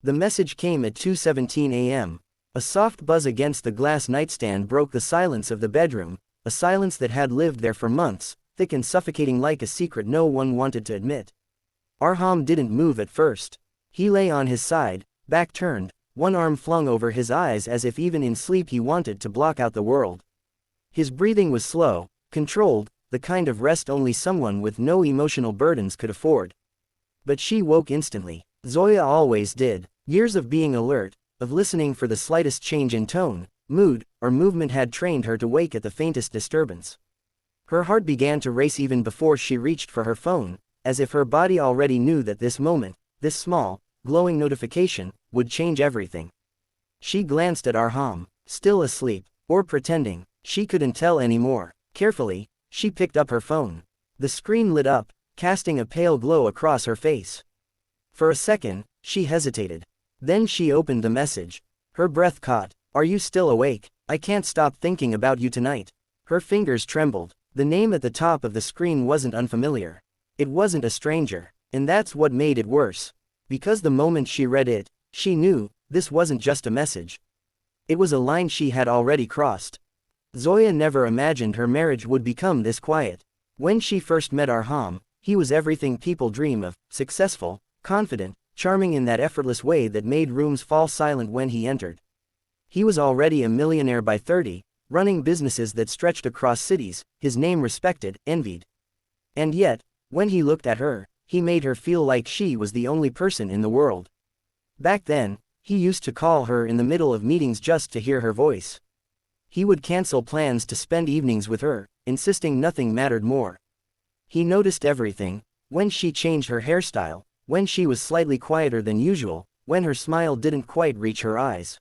The message came at 2:17 a.m. A soft buzz against the glass nightstand broke the silence of the bedroom, a silence that had lived there for months, thick and suffocating like a secret no one wanted to admit. Arham didn't move at first. He lay on his side, back turned, one arm flung over his eyes as if even in sleep he wanted to block out the world. His breathing was slow, controlled, the kind of rest only someone with no emotional burdens could afford. But she woke instantly. Zoya always did. Years of being alert, of listening for the slightest change in tone, mood, or movement had trained her to wake at the faintest disturbance. Her heart began to race even before she reached for her phone, as if her body already knew that this moment, this small, glowing notification, would change everything. She glanced at Arham, still asleep, or pretending, she couldn't tell anymore. Carefully, she picked up her phone. The screen lit up, casting a pale glow across her face. For a second, she hesitated. Then she opened the message. Her breath caught. "Are you still awake? I can't stop thinking about you tonight." Her fingers trembled. The name at the top of the screen wasn't unfamiliar. It wasn't a stranger. And that's what made it worse. Because the moment she read it, she knew, this wasn't just a message. It was a line she had already crossed. Zoya never imagined her marriage would become this quiet. When she first met Arham, he was everything people dream of, successful, confident, charming in that effortless way that made rooms fall silent when he entered. He was already a millionaire by 30, running businesses that stretched across cities, his name respected, envied. And yet, when he looked at her, he made her feel like she was the only person in the world. Back then, he used to call her in the middle of meetings just to hear her voice. He would cancel plans to spend evenings with her, insisting nothing mattered more. He noticed everything: when she changed her hairstyle, when she was slightly quieter than usual, when her smile didn't quite reach her eyes.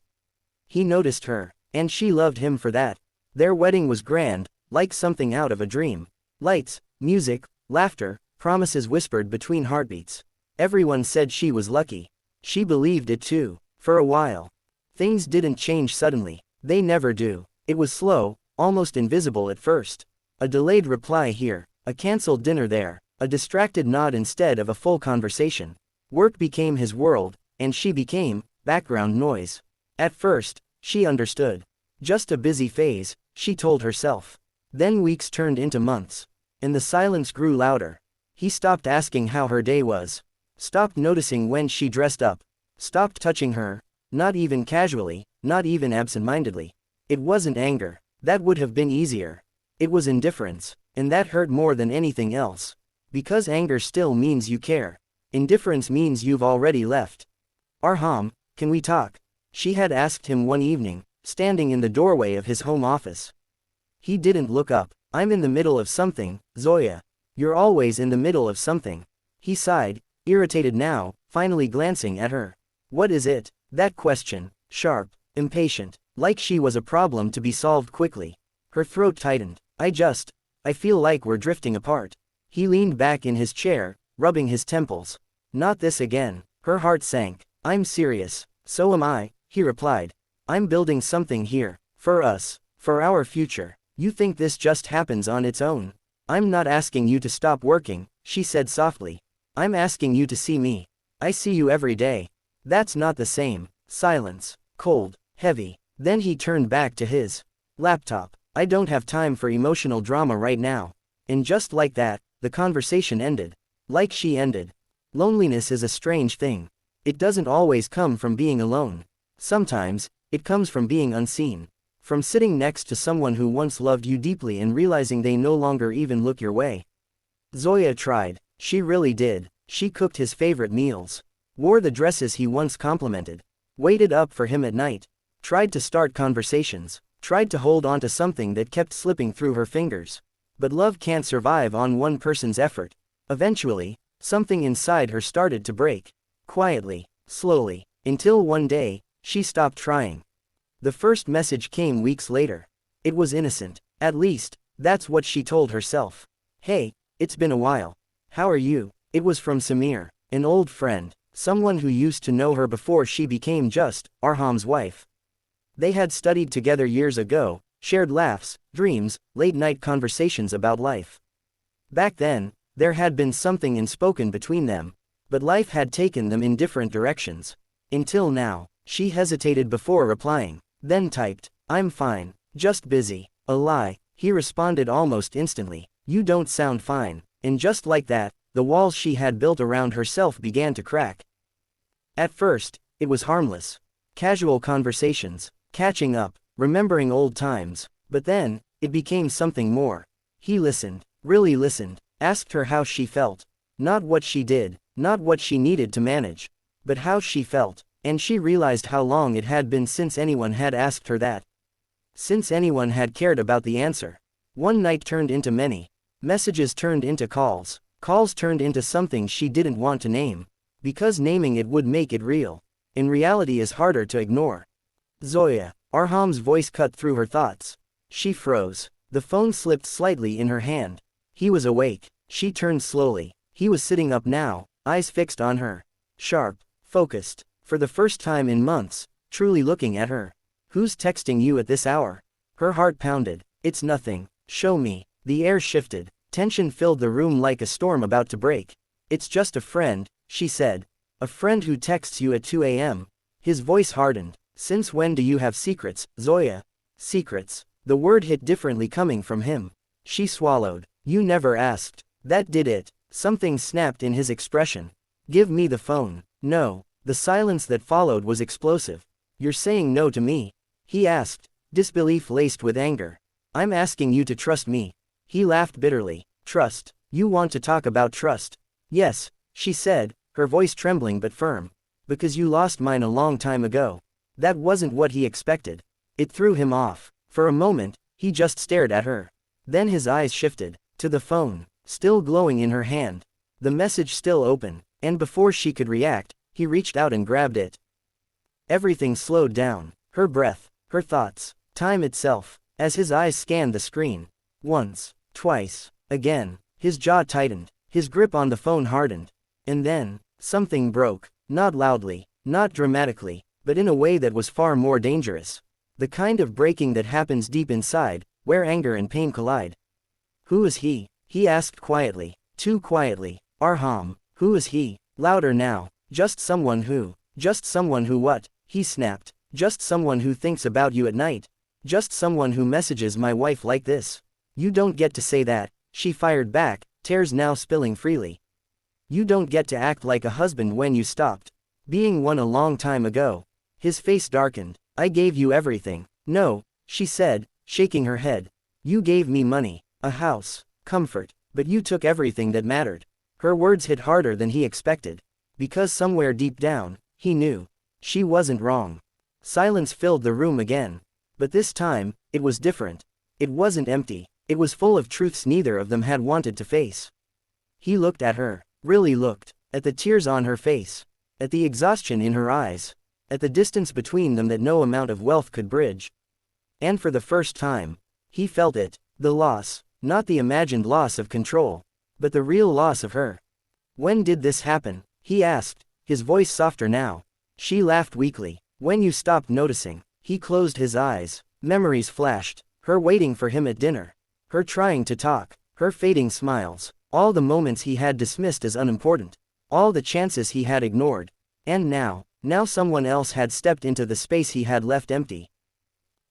He noticed her, and she loved him for that. Their wedding was grand, like something out of a dream. Lights, music, laughter, promises whispered between heartbeats. Everyone said she was lucky. She believed it too. For a while. Things didn't change suddenly. They never do. It was slow, almost invisible at first. A delayed reply here, a cancelled dinner there, a distracted nod instead of a full conversation. Work became his world, and she became background noise. At first, she understood. Just a busy phase, she told herself. Then weeks turned into months. And the silence grew louder. He stopped asking how her day was. Stopped noticing when she dressed up. Stopped touching her, not even casually, not even absent-mindedly. It wasn't anger. That would have been easier. It was indifference. And that hurt more than anything else. Because anger still means you care. Indifference means you've already left. "Arham, can we talk?" she had asked him one evening, standing in the doorway of his home office. He didn't look up. "I'm in the middle of something, Zoya." "You're always in the middle of something." He sighed, irritated now, finally glancing at her. "What is it?" That question, sharp, impatient, like she was a problem to be solved quickly. Her throat tightened. I feel like we're drifting apart." He leaned back in his chair, rubbing his temples. "Not this again." Her heart sank. "I'm serious." "So am I," he replied. "I'm building something here. For us. For our future. You think this just happens on its own?" "I'm not asking you to stop working," she said softly. "I'm asking you to see me. I see you every day." "That's not the same." Silence. Cold. Heavy. Then he turned back to his laptop. "I don't have time for emotional drama right now." And just like that, the conversation ended. Like she ended. Loneliness is a strange thing. It doesn't always come from being alone. Sometimes, it comes from being unseen. From sitting next to someone who once loved you deeply and realizing they no longer even look your way. Zoya tried. She really did. She cooked his favorite meals. Wore the dresses he once complimented. Waited up for him at night. Tried to start conversations. Tried to hold on to something that kept slipping through her fingers. But love can't survive on one person's effort. Eventually, something inside her started to break. Quietly, slowly, until one day, she stopped trying. The first message came weeks later. It was innocent. At least, that's what she told herself. "Hey, it's been a while. How are you?" It was from Samir, an old friend, someone who used to know her before she became just Arham's wife. They had studied together years ago, shared laughs, dreams, late-night conversations about life. Back then, there had been something unspoken between them, but life had taken them in different directions. Until now. She hesitated before replying, then typed, "I'm fine, just busy." A lie, he responded almost instantly, "You don't sound fine." And just like that, the walls she had built around herself began to crack. At first, it was harmless. Casual conversations, catching up, remembering old times, but then, it became something more. He listened, really listened, asked her how she felt. Not what she did, not what she needed to manage, but how she felt, and she realized how long it had been since anyone had asked her that. Since anyone had cared about the answer. One night turned into many. Messages turned into calls. Calls turned into something she didn't want to name. Because naming it would make it real. In reality is harder to ignore. Zoya. Arham's voice cut through her thoughts. She froze. The phone slipped slightly in her hand. He was awake. She turned slowly. He was sitting up now, eyes fixed on her. Sharp, focused, for the first time in months, truly looking at her. "Who's texting you at this hour?" Her heart pounded. "It's nothing. Show me." The air shifted. Tension filled the room like a storm about to break. "It's just a friend," she said. "A friend who texts you at 2 a.m. His voice hardened. "Since when do you have secrets, Zoya?" Secrets. The word hit differently coming from him. She swallowed. "You never asked." That did it. Something snapped in his expression. "Give me the phone." "No." The silence that followed was explosive. "You're saying no to me?" he asked, disbelief laced with anger. "I'm asking you to trust me." He laughed bitterly. "Trust? You want to talk about trust?" "Yes," she said, her voice trembling but firm. "Because you lost mine a long time ago." That wasn't what he expected. It threw him off. For a moment, he just stared at her. Then his eyes shifted to the phone, still glowing in her hand. The message still open, and before she could react, he reached out and grabbed it. Everything slowed down. Her breath, her thoughts, time itself, as his eyes scanned the screen. Once, twice, again, his jaw tightened, his grip on the phone hardened. And then, something broke, not loudly, not dramatically, but in a way that was far more dangerous. The kind of breaking that happens deep inside, where anger and pain collide. "Who is he?" he asked quietly, too quietly. "Arham, who is he?" Louder now. Just someone who what?" he snapped. "Just someone who thinks about you at night. Just someone who messages my wife like this." "You don't get to say that," she fired back, tears now spilling freely. "You don't get to act like a husband when you stopped being one a long time ago." His face darkened. "I gave you everything." "No," she said, shaking her head. "You gave me money, a house, comfort, but you took everything that mattered." Her words hit harder than he expected. Because somewhere deep down, he knew. She wasn't wrong. Silence filled the room again. But this time, it was different. It wasn't empty. It was full of truths neither of them had wanted to face. He looked at her, really looked, at the tears on her face, at the exhaustion in her eyes, at the distance between them that no amount of wealth could bridge. And for the first time, he felt it, the loss, not the imagined loss of control, but the real loss of her. "When did this happen?" he asked, his voice softer now. She laughed weakly. "When you stopped noticing." He closed his eyes. Memories flashed, her waiting for him at dinner, her trying to talk, her fading smiles, all the moments he had dismissed as unimportant, all the chances he had ignored. And now someone else had stepped into the space he had left empty.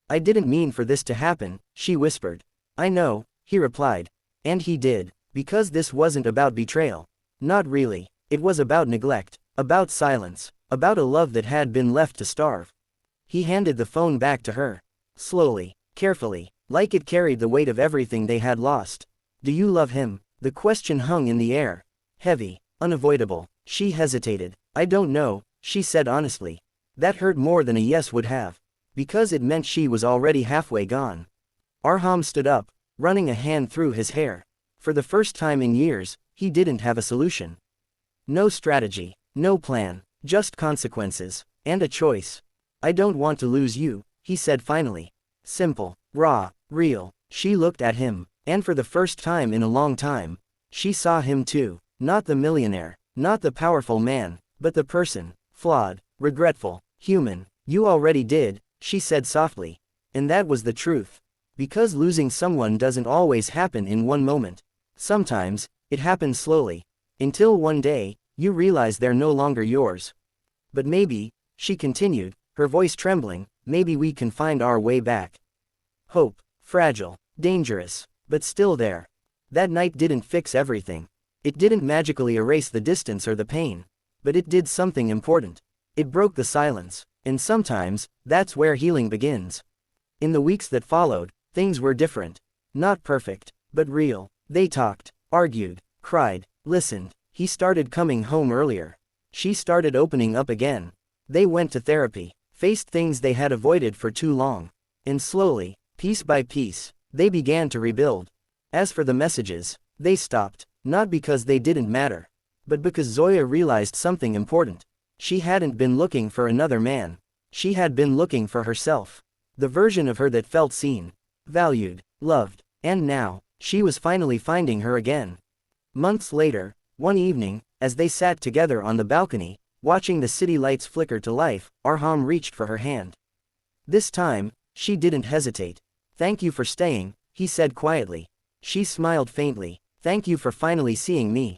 "I didn't mean for this to happen," she whispered. "I know," he replied. And he did, because this wasn't about betrayal. Not really. It was about neglect, about silence, about a love that had been left to starve. He handed the phone back to her. Slowly, carefully, like it carried the weight of everything they had lost. "Do you love him?" The question hung in the air. Heavy, unavoidable. She hesitated. "I don't know," she said honestly. That hurt more than a yes would have. Because it meant she was already halfway gone. Arham stood up, running a hand through his hair. For the first time in years, he didn't have a solution. No strategy, no plan, just consequences, and a choice. "I don't want to lose you," he said finally. Simple, raw, real. She looked at him, and for the first time in a long time, she saw him too. Not the millionaire, not the powerful man, but the person, flawed, regretful, human. "You already did," she said softly. And that was the truth. Because losing someone doesn't always happen in one moment. Sometimes, it happens slowly. Until one day, you realize they're no longer yours. But maybe, She continued, her voice trembling, maybe we can find our way back. Hope, fragile, dangerous, but still there. That night didn't fix everything. It didn't magically erase the distance or the pain. But it did something important. It broke the silence. And sometimes, that's where healing begins. In the weeks that followed, things were different. Not perfect, but real. They talked, argued, cried, listened. He started coming home earlier. She started opening up again. They went to therapy, faced things they had avoided for too long. And slowly, piece by piece, they began to rebuild. As for the messages, they stopped, not because they didn't matter, but because Zoya realized something important. She hadn't been looking for another man. She had been looking for herself. The version of her that felt seen, valued, loved, and now, she was finally finding her again. Months later, one evening, as they sat together on the balcony, watching the city lights flicker to life, Arham reached for her hand. This time, she didn't hesitate. Thank you for staying, he said quietly. She smiled faintly. Thank you for finally seeing me.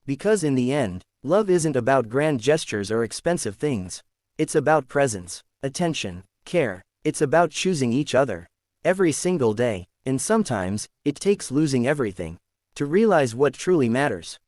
Because in the end, love isn't about grand gestures or expensive things. It's about presence, attention, care. It's about choosing each other. Every single day, and sometimes, it takes losing everything to realize what truly matters.